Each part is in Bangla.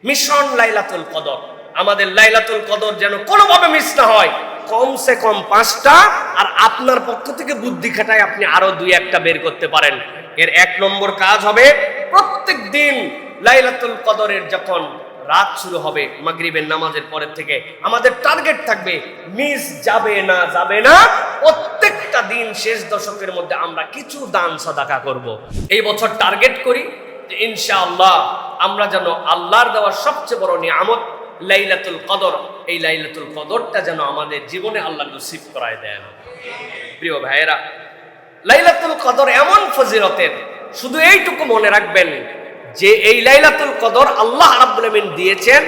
মিশন লাইলাতুল কদর। আমাদের লাইলাতুল কদর যেন কোনোভাবে মিস না হয়। কমসে কম 5টা, আর আপনার পক্ষ থেকে বুদ্ধি খাটায় আপনি আরো 2-1টা বের করতে পারেন। এর 1 নম্বর কাজ হবে, প্রত্যেক দিন লাইলাতুল কদরের যখন রাত শুরু হবে মাগরিবের নামাজের পরের থেকে আমাদের টার্গেট থাকবে মিস যাবে না প্রত্যেকটা দিন শেষ দশকের মধ্যে আমরা কিছু দান সাদাকা করব। এই বছর টার্গেট করি যে ইনশাআল্লাহ আমরা যেন আল্লাহর দেওয়া সবচেয়ে বড় নিয়ামত লাইলাতুল কদর, এই লাইলাতুল কদরটা যেন আমাদের জীবনে আল্লাহ নসিব করায় দেন। প্রিয় ভাইয়েরা, লাইলাতুল কদর এমন ফজিলতের, শুধু এইটুকু মনে রাখবেন যে এই লাইলাতুল কদর আল্লাহ রাব্বুল আমিন দিয়েছেন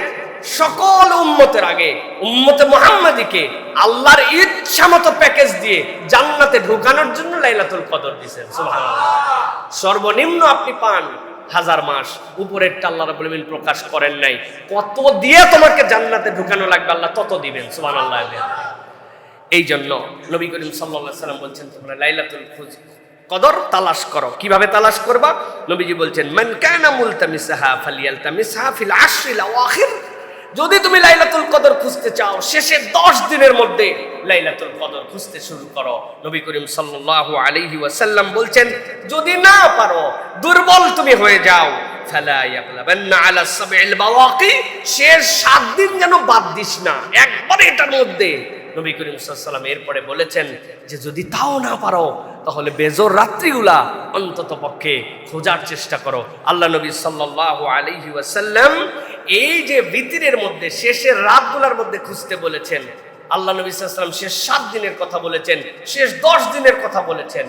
সকল উম্মতের আগে, উম্মতে মুহাম্মাদিকে আল্লাহর ইচ্ছা মতো প্যাকেজ দিয়ে জান্নাতে ঢোকানোর জন্য লাইলাতুল কদর দিয়েছেন। সুবহানাল্লাহ। সর্বনিম্ন আপনি পান 1000 মাস, উপরেরটা আল্লাহ রাব্বুল আমিন প্রকাশ করেন নাই। কত দিয়ে তোমাকে জান্নাতে ঢোকানো লাগবে আল্লাহ তত দিবেন। সুবহানাল্লাহ। এই জন্য নবী করিম সাল্লাল্লাহু আলাইহি ওয়াসাল্লাম বলছেন তোমরা লাইলাতুল কদর তালাশ করো। কিভাবে তালাশ করবা? নবীজি বলছেন মান কানা মুলতামিসাহা ফালিয়ালতামিসহা ফিল আশরিল আওয়াখির। যদি তুমি লাইলাতুল কদর খুঁজতে চাও, শেষের 10 দিনের মধ্যে লাইলাতুল কদর খুঁজতে শুরু করো। নবী করিম সাল্লাল্লাহু আলাইহি ওয়াসাল্লাম বলছেন যদি না পারো, দুর্বল তুমি হয়ে যাও, ফালা ইয়াগলাবান্না আলা সাবইল বাওয়াকি, শেষ 7 দিন যেন বাদ দিস না, একবারে এটার মধ্যে। নবী করিম সাল্লাল্লাহু আলাইহি ওয়াসাল্লাম এরপরে বলেছেন যে যদি তাও না পারো তাহলে বেজোর রাত্রিগুলা অন্তত পক্ষে খোঁজার চেষ্টা করো। আল্লাহ নবী সাল্লাল্লাহু আলাইহি ওয়াসাল্লাম এই যে ভিতরের মধ্যে শেষের রাতগুলোর মধ্যে খুঁজতে বলেছেন। আল্লাহ নবী সাল্লাল্লাহু আলাইহি ওয়াসাল্লাম শেষ 7 দিনের কথা বলেছেন, শেষ 10 দিনের কথা বলেছেন।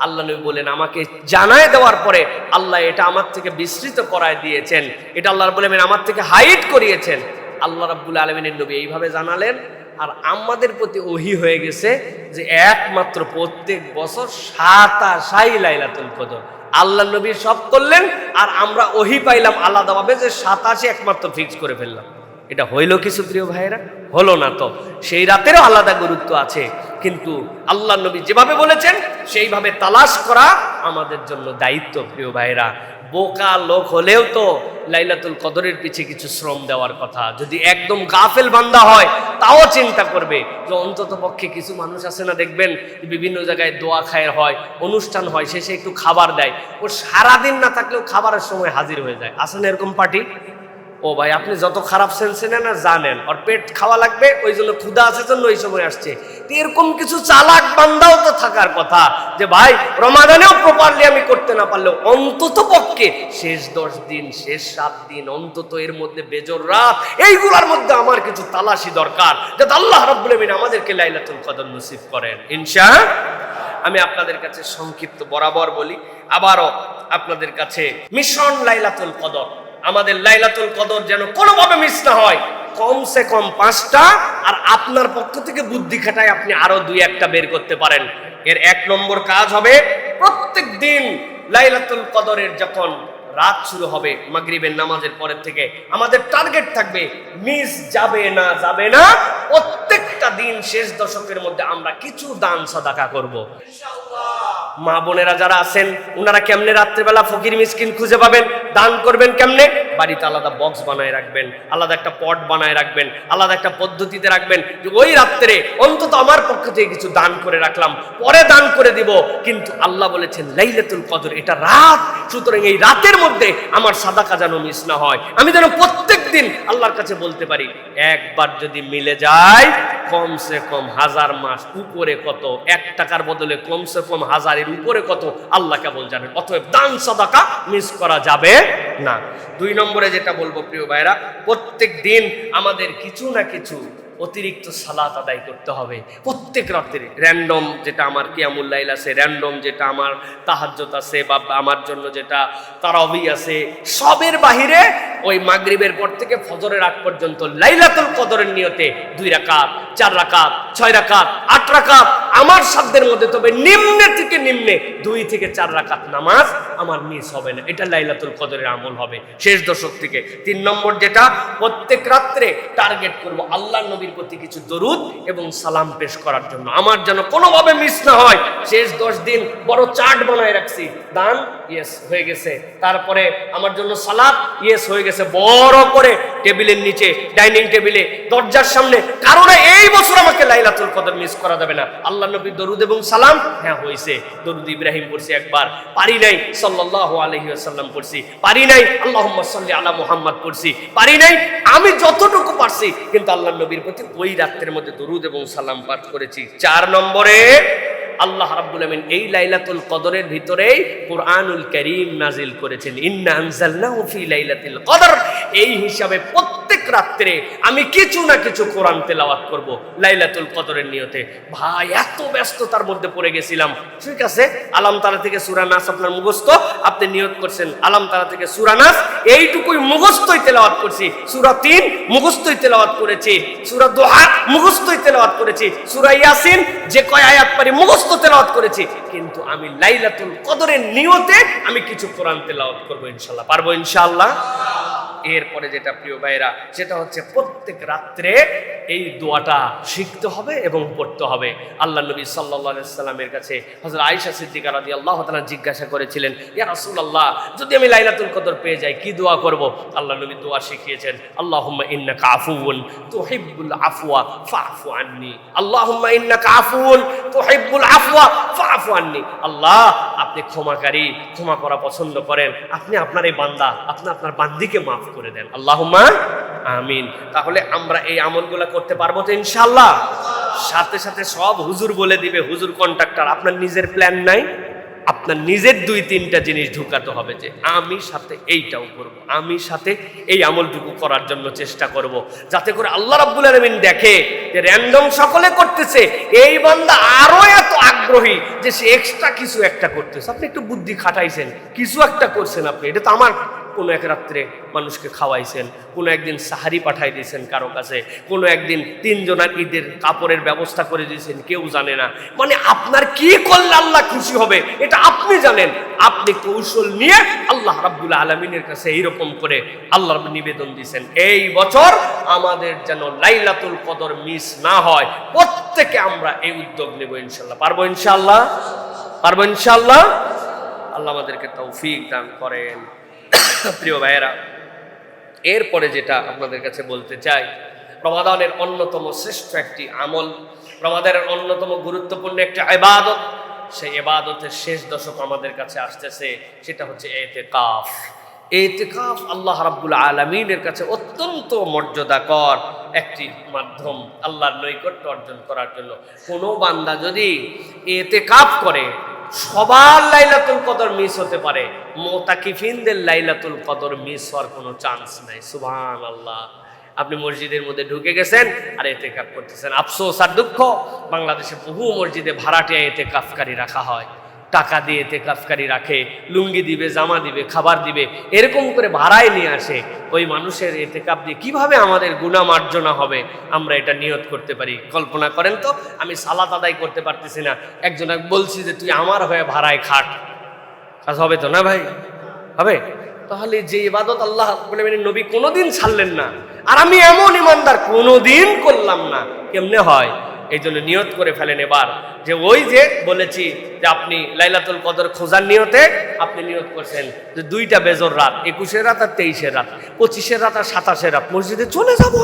আল্লাহ নবী বলেন আমাকে জানায় দেওয়ার পরে আল্লাহ এটা আমার থেকে বিস্তৃত করায় দিয়েছেন, এটা আল্লাহ রাব্বুল আমিন আমার থেকে হাইড করিয়েছেন। আল্লাহ রাব্বুল আলামিনের নবী এইভাবে জানালেন। আর আমাদের প্রতি ওহী হয়ে গেছে যে একমাত্র প্রত্যেক বছর 27 লাইলাতুল কদর আল্লাহ নবী সব করলেন, আর আমরা ওহী পাইলাম আলাদাভাবে যে 27 একমাত্র ফিক্স করে ফেললাম। এটা হইল কিছু প্রিয় ভাইয়েরা? হলো না তো। সেই রাতেরও আলাদা গুরুত্ব আছে, কিন্তু আল্লাহ নবী যেভাবে বলেছেন সেইভাবে তালাশ করা আমাদের জন্য দায়িত্ব। প্রিয় ভাইয়েরা, বোকা লোক হলেও তো লাইলাতুল কদরের পিছে কিছু শ্রম দেওয়ার কথা। যদি একদম গাফেল বান্দা হয় তাও চিন্তা করবে যে অন্তত পক্ষে কিছু মানুষ আছে না, দেখবেন বিভিন্ন জায়গায় দোয়া খায়ের হয়, অনুষ্ঠান হয়, শেষে একটু খাবার দেয়। ও সারাদিন না থাকলেও খাবারের সময় হাজির হয়ে যায়। আসেন এরকম পার্টি? ও ভাই, আপনি যত খারাপ সেন্সে নেন আর জানেন ওর পেট খাওয়া লাগবে, ওই জন্য ক্ষুধা আছে জন্য ওই সময় আসছে। এরকম কিছু চালাক বান্দাও তো থাকার কথা যে ভাই রমাদানেও প্রপারলি আমি করতে না পারলেও অন্তত পক্ষে শেষ 10 দিন, শেষ 7 দিন, অন্তত এর মধ্যে বেজর রাত, এইগুলোর মধ্যে আমার কিছু তালাশি দরকার, যাতে আল্লাহ রাব্বুল আমিন আমাদেরকে লাইলাতুল কদর নসিব করেন ইনশাআল্লাহ। আমি আপনাদের কাছে সংক্ষিপ্ত বরাবর বলি, আবারও আপনাদের কাছে মিশন লাইলাতুল কদর। আমাদের লাইলাতুল কদর যেন কোনোভাবে মিস না হয়। কমসে কম 5টা, আর আপনার পক্ষ থেকে বুদ্ধি খাটায় আপনি আরো 2-1টা বের করতে পারেন। এর 1 নম্বর কাজ হবে, প্রত্যেক দিন লাইলাতুল কদরের যখন রাত শুরু হবে মাগরিবের নামাজের পরের থেকে আমাদের টার্গেট থাকবে মিস যাবে না প্রত্যেকটা দিন শেষ দশকের মধ্যে আমরা কিছু দান সাদাকা করব। মা বোনেরা যারা আছেন ওনারা কেমনে রাত্রেবেলা ফকির মিসকিন খুঁজে পাবেন, দান করবেন কেমনে? বাড়িতে আলাদা বক্স বানায় রাখবেন, আলাদা একটা পট বানায় রাখবেন, আলাদা একটা পদ্ধতিতে রাখবেন যে ওই রাত্রে অন্তত আমার পক্ষ থেকে কিছু দান করে রাখলাম, পরে দান করে দিব। কিন্তু আল্লাহ বলেছেন লাইলাতুল কদর এটা রাত, সুতরাং এই রাতের মধ্যে আমার সাদাকা যেন মিস না হয়। আমি যেন প্রত্যেক দিন আল্লাহর কাছে বলতে পারি একবার যদি মিলে যায় কমসে কম 1000 মাস, উপরে কত, 1 টাকার বদলে কমসে কম 1000-এর উপরে কত আল্লাহ কেবল জানেন। অতএব দান সাদাকা মিস করা যাবে না। 2 নম্বরে যেটা বলবো প্রিয় ভাইরা, প্রত্যেক দিন আমাদের কিছু না কিছু অতিরিক্ত সালাত আদায় করতে হবে প্রত্যেক রাত্রে। র্যান্ডম যেটা আমার কিয়ামুল লাইল আছে, র্যান্ডম যেটা আমার তাহাজ্জুদ আছে, বা আমার জন্য যেটা তারাবি আছে, সবের বাহিরে ওই মাগরিবের পর থেকে ফজরের আগ পর্যন্ত লাইলাতুল কদরের নিয়তে 2 রাকাত, 4 রাকাত, 6 রাকাত, 8 রাকাত আমার সাধ্যের মধ্যে, তবে নিম্নে থেকে নিম্নে 2 থেকে 4 রাকাত নামাজ আমার মিস হবে না। এটা লাইলাতুল কদরের আমল হবে শেষ দশক থেকে। 3 নম্বর যেটা, প্রত্যেক রাত্রে টার্গেট করব আল্লাহ নবী নবীর প্রতি কিছু দরুদ এবং সালাম পেশ করার জন্য। আমার যেন কোনোভাবে মিস না হয়। শেষ 10 দিন বড় চার্ট বানায় রাখছি, দান ইয়েস হয়ে গেছে, তারপরে আমার জন্য সালাত ইয়েস হয়ে গেছে, বড় করে টেবিলের নিচে, ডাইনিং টেবিলে, দরজার সামনে। কারণ এই বছর আমাকে লাইলাতুল কদর মিস করা যাবে না। আল্লাহ নবীর দরুদ এবং সালাম হ্যাঁ হয়েছে, দরুদ ইব্রাহিম পড়ছি একবার, পারি নাই সাল্লাল্লাহু আলাইহি ওয়াসাল্লাম পড়ছি, পারি নাই আল্লাহুম্মা সাল্লি আলা মুহাম্মাদ পড়ছি, পারি নাই, আমি যতটুকু পারছি কিন্তু আল্লাহ নবীর প্রতি ওই রাতের মধ্যে দরুদ এবং সালাম পাঠ করেছি। 4 নম্বরে আল্লাহ রাব্বুল আমিন এই লাইলাতুল কদরের ভিতরেই কুরআনুল কারীম নাজিল করেছেন, ইন্না আনজালনাহু ফি লাইলাতুল কদর। এই হিসাবে প্রত্যেক রাত্রে আমি কিছু না কিছু কোরআন তেলাওয়াত করব লাইলাতুল কদরের নিয়তে। ভাই এত ব্যস্ততার মধ্যে পড়ে গেছিলাম, ঠিক আছে আলাম তারা থেকে সূরা নাস আপনার মুখস্থ, আপনি নিয়ত করছেন আলাম তারা থেকে সূরা নাস, এইটুকুই মুখস্থই তেলাওয়াত করছি, সূরা 3 মুখস্থই তেলাওয়াত করেছি, সূরা দোহা মুখস্থই তেলাওয়াত করেছি, সূরা ইয়াসিন যে কয় আয়াত পারি মুখস্থ তেলাওয়াত করেছি, কিন্তু আমি লাইলাতুল কদরের নিয়তে আমি কিছু কোরআন তেলাওয়াত করব ইনশাআল্লাহ, পারবো ইনশাআল্লাহ। এরপরে যেটা প্রিয় ভাইরা, সেটা হচ্ছে প্রত্যেক রাত্রে এই দোয়াটা শিখতে হবে এবং পড়তে হবে। আল্লাহ নবী সাল্লাল্লাহু আলাইহি সাল্লামের কাছে হযরত আয়েশা সিদ্দিকা রাদিয়াল্লাহু তাআলা জিজ্ঞাসা করেছিলেন, ইয়া রাসূলুল্লাহ যদি আমি লাইলাতুল কদর পেয়ে যাই কি দোয়া করব? আল্লাহ নবী দোয়া শিখিয়েছেন, আল্লাহুম্মা ইন্নাকা আফুউন তুহিব্বুল আফওয়া ফাআফু আন্নী, আল্লাহুম্মা ইন্নাকা আফুউন তুহিব্বুল আফওয়া ফাআফু আন্নী। আল্লাহ আপনি ক্ষমাকারী, ক্ষমা করা পছন্দ করেন, আপনি আপনার এই বান্দা, আপনি আপনার বান্দিকে মাফ করে দেন, আল্লাহুম্মা আমিন। তাহলে আমরা এই আমলগুলো করতে পারবো তো ইনশাআল্লাহ? সাথে সাথে সব হুজুর বলে দিবে, হুজুর কন্ট্রাক্টর, আপনার নিজের প্ল্যান নাই, আপনার নিজের 2-3টা জিনিস ঢুকাতে হবে যে আমি সাথে এইটাও করব, আমি সাথে এই আমলটুকু করার জন্য চেষ্টা করব, যাতে করে আল্লাহ রাব্বুল আলামিন দেখে যে র্যান্ডম সকলে করতেছে, এই বান্দা আরো এত আগ্রহী যে সে এক্সট্রা কিছু একটা করতেছে। আপনি একটু বুদ্ধি খাটাইছেন, কিছু একটা করছেন আপনি, এটা তো আমার কোনো এক রাত্রে মানুষকে খাওয়াইছেন, কোনো একদিন সাহারি পাঠাই দিয়েছেন কারো কাছে, কোনো একদিন 3 জনের ঈদের কাপড়ের ব্যবস্থা করে দিয়েছেন, কেউ জানে না। মানে আপনার কি করলে আল্লাহ খুশি হবে এটা আপনি জানেন। আপনি কৌশল নিয়ে আল্লাহ রাব্বুল আলামিনের কাছে এইরকম করে আল্লাহর নিবেদন দিয়েছেন, এই বছর আমাদের যেন লাইলাতুল কদর মিস না হয়। প্রত্যেকে আমরা এই উদ্যোগ নেব ইনশাআল্লাহ, পারবো ইনশাআল্লাহ, পারবো ইনশাআল্লাহ। আল্লাহ আমাদেরকে তৌফিক দান করেন। প্রিয় ভাইয়েরা, এরপরে যেটা আপনাদের কাছে বলতে চাই, রমাদানের অন্যতম শ্রেষ্ঠ একটি আমল, রমাদানের অন্যতম গুরুত্বপূর্ণ একটি ইবাদত, সেই ইবাদতের শেষ দশক আমাদের কাছে আসতেছে, সেটা হচ্ছে ইতিকাফ। ইতিকাফ আল্লাহ রাব্বুল আলামিনের কাছে অত্যন্ত মর্যাদাকর একটি মাধ্যম আল্লাহর নৈকট্য অর্জন করার জন্য। কোনো বান্দা যদি ইতিকাফ করে, সবার লাইলাতুল কদর মিস হতে পারে, মুতাকিফিনদের লাইলাতুল কদর মিস হওয়ার কোনো চান্স নাই। সুবহানাল্লাহ। আপনি মসজিদের মধ্যে ঢুকে গেছেন আর ইতিকাফ করতেছেন, আফসোস আর দুঃখ, বাংলাদেশে বহু মসজিদে ভাড়াটিয়া ইতিকাফকারী রাখা হয়, টাকা দিয়ে ইতিকাফকারী রাখে, লুঙ্গি দিবে, জামা দিবে, খাবার দিবে, এরকম করে ভাড়ায় নিয়ে আসে। ওই মানুষের ইতিকাফ দিয়ে কিভাবে আমাদের গুনাহ মার্জনা হবে আমরা এটা নিয়ত করতে পারি? কল্পনা করেন তো, আমি সালাত আদায় করতে পারতেছি না, একজনকে বলছি যে তুই আমার হয়ে ভাড়ায় খাট, কাজ হবে তো না ভাই? হবে। তাহলে যে ইবাদত আল্লাহ নবী কোনোদিন ছাড়লেন না, আর আমি এমন ইমানদার কোনোদিন করলাম না, কেমনে হয়? এই জন্য নিয়ত করে ফেলেন এবার, যে ওই যে বলেছি যে আপনি লাইলাতুল কদর খোঁজার নিয়তে আপনি নিয়ত করছেন যে 2টা বেজর রাত, 21-এর রাত আর 23-এর রাত, 25-এর রাত আর 27-এর রাত মসজিদে চলে যাব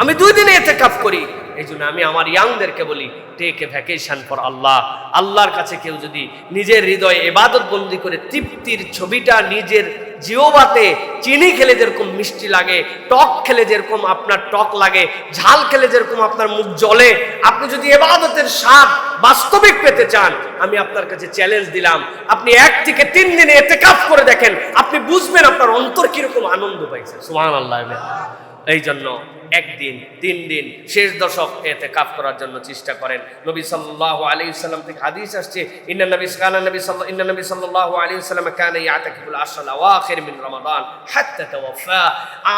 আমি 2 দিনে ইতিকাফ করি। এই জন্য আমি আমার ইয়াংদেরকে বলি, টেক এ ভ্যাকেশন ফর আল্লাহ। আল্লাহর কাছে কেউ যদি নিজের হৃদয়ে ইবাদত বন্দি করে তৃপ্তির ছবিটা নিজের জিওবাতে, চিনি খেলে যেরকম মিষ্টি লাগে, টক খেলে যেরকম আপনার টক লাগে, ঝাল খেলে যেরকম আপনার মুখ জ্বলে, আপনি যদি ইবাদতের স্বাদ বাস্তবিক পেতে চান, আমি আপনার কাছে চ্যালেঞ্জ দিলাম, আপনি 1 থেকে 3 দিনে ইতিকাফ করে দেখেন, আপনি বুঝবেন আপনার অন্তর কিরকম আনন্দ পাইছে। সুবহানাল্লাহ। এই জন্য 1 দিন 3 দিন শেষ দশক ইতিকাফ করার জন্য চেষ্টা করেন। নবী সাল্লাল্লাহু আলাইহি ওয়াসাল্লাম থেকে হাদিস আসছে, ইন্না নবী সাল্লাল্লাহু আলাইহি ওয়াসাল্লাম কানা ইয়াতাকিফুল আশরাল আওয়াখির মিন রমাদান হাত্তা তাওয়াফা।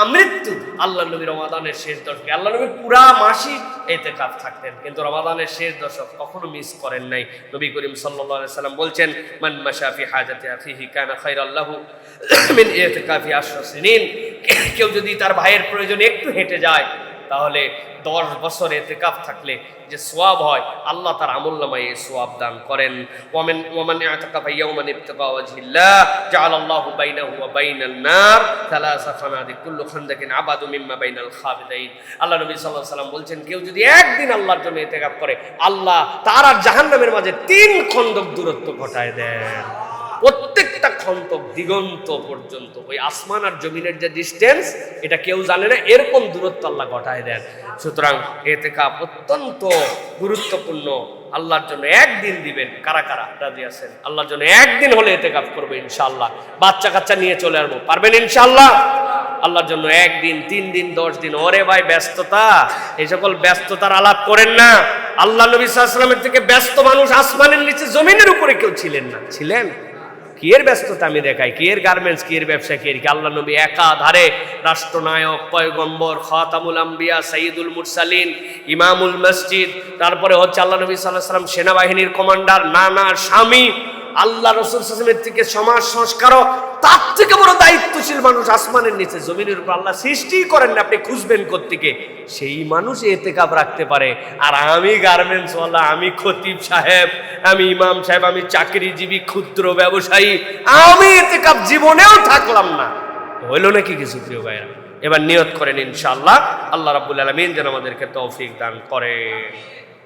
আমৃত্যু আল্লাহ নবী রমাদানের শেষ দশকে, আল্লাহ নবী পুরা মাসই ইতিকাফ থাকতেন, কিন্তু রমাদানের শেষ দশক কখনো মিস করেন নাই। নবী করিম সাল্লাল্লাহু আলাইহি ওয়াসাল্লাম বলছেন, মান মাশা ফি হাজাতি আখিহি কানা খায়রাল লাহু মিন ইতিকাফি 10 সিনিন। কেউ যদি তার ভাইয়ের প্রয়োজনে একটু হেঁটে যায়, তাহলে 10 বছর ইতিকাফ থাকলে যে সওয়াব হয় আল্লাহ তার আমলনামায় এই সওয়াব দান করেন। ওয়ামান ইয়াতাকাফা ইয়াওমান ইবতিগা ওয়াজহিল্লাহ জাআলাল্লাহু বাইনাহু ওয়া বাইনান নার সালাসা খানাদিক কুল্লু খান্দাকিন আবাদু মিম্মা বাইনাল খাবিদাইন। আল্লাহ নবী সাল্লাল্লাহু আলাইহি ওয়াসাল্লাম বলছেন, কেউ যদি একদিন আল্লাহর জন্য ইতিকাফ করে আল্লাহ তার আর জাহান্নামের মাঝে 3 খন্দক দূরত্ব ঘটায় দেন। প্রত্যেকটা খন্দক দিগন্ত পর্যন্ত, ওই আসমান আর জমিনের যে ডিস্টেন্স এটা কেউ জানে না, এরকম দূরত্ব আল্লাহ ঘটায় দেন। সুতরাং ইতিকাফ অত্যন্ত গুরুত্বপূর্ণ। আল্লাহর জন্য একদিন দিবেন। কারা কারা রাজি আছেন আল্লাহর জন্য একদিন হলে ইতিকাফ করবে ইনশাআল্লাহ? বাচ্চা কাচ্চা নিয়ে চলে আসবো, পারবেন ইনশাআল্লাহ? আল্লাহর জন্য একদিন, 3 দিন, 10 দিন। ওরে ভাই ব্যস্ততা, এই সকল ব্যস্ততার আলাপ করেন না। আল্লাহ নবী সাল্লাল্লাহু আলাইহি ওয়াসাল্লামের থেকে ব্যস্ত মানুষ আসমানের নিচে জমিনের উপরে কেউ ছিলেন না। ছিলেন? কি এর ব্যস্ততা আমি দেখাই, কি এর গার্মেন্টস, কি এর ব্যবসা, কি এর কি? আল্লাহ নবী একাধারে রাষ্ট্রনায়ক, পয়গম্বর, খাতামুল আম্বিয়া, সাইয়্যিদুল মুরসালিন, ইমামুল মসজিদ, তারপরে হচ্ছে আল্লাহ নবী সাল্লাল্লাহু আলাইহি ওয়াসাল্লাম সেনাবাহিনীর কমান্ডার, নানা স্বামী, আল্লাহ রাসূল সাল্লাল্লাহু আলাইহি ওয়াসাল্লামের থেকে সমাজ সংস্কারক, তার থেকে বড় দায়িত্বশীল মানুষ আসমানের নিচে জমিনের উপর আল্লাহ সৃষ্টি করেন না। আপনি খুঁজবেন কোত্থেকে? সেই মানুষ ইতিকাফ রাখতে পারে। আর আমি গার্মেন্টস ওয়ালা, আমি খতিব সাহেব, আমি ইমাম সাহেব, আমি চাকরিজীবী ক্ষুদ্র ব্যবসায়ী, আমি ইতিকাফ জীবনেও থাকলাম না। হইল নাকি কিছু প্রিয় ভাইরা? এবার নিয়ত করেন ইনশাআল্লাহ। আল্লাহ রাব্বুল আলামিন যেন আমাদেরকে তৌফিক দান করেন।